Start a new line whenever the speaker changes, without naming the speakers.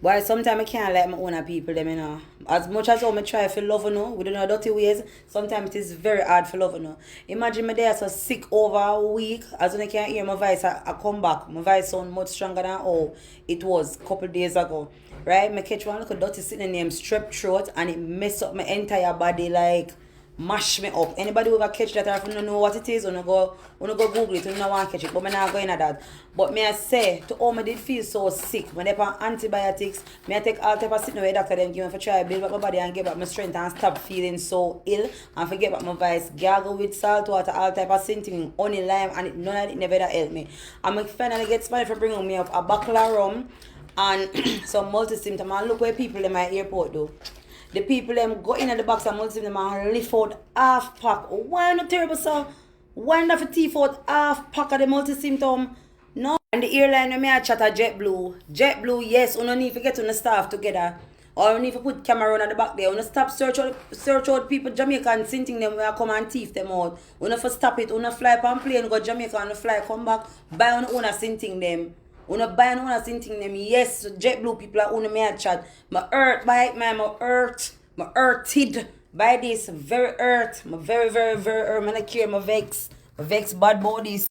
Why sometimes I can't like my own people them, you know. As much as I try to love you know, we don't know dirty ways, sometimes it is very hard for love you know. Imagine me there so sick over a week, as when I can hear my voice, I come back. My voice sound much stronger than how it was a couple days ago. Right? Me catch one little dirty sitting named strep throat and it mess up my entire body like mash me up. Anybody who ever catch that or if you don't know what it is, wanna go Google it, you don't want to catch it. But me not going at that. But me I say to all me did feel so sick. When they on antibiotics, me I take all type of sitting away doctor them give me for try build up my body and give back my strength and stop feeling so ill and forget about my voice. Gargle with salt water, all type of scenting, honey lime and none of it never that help me. And I finally get somebody for bringing me up a bottle of rum and some multi-symptom and look where people in my airport do. The people them go in at the box and multi them and lift out half pack. Why not terrible so? Why not for teeth out half pack of the multi symptom? No. And the airline when me a chat a JetBlue. JetBlue, yes, you don't need to get on the staff together. Or you need to put camera on at the back there. You don't stop search out people Jamaican sinting them when I come and thief them out. You don't stop it. You don't fly up and plane go Jamaica and fly come back. Buy on own sinting them. Una buy no una something them. Yes, JetBlue people are una me a chat. My earth by it, man, my earthed by this very earth. My very, very, very earth. Man, I care my vex bad bodies.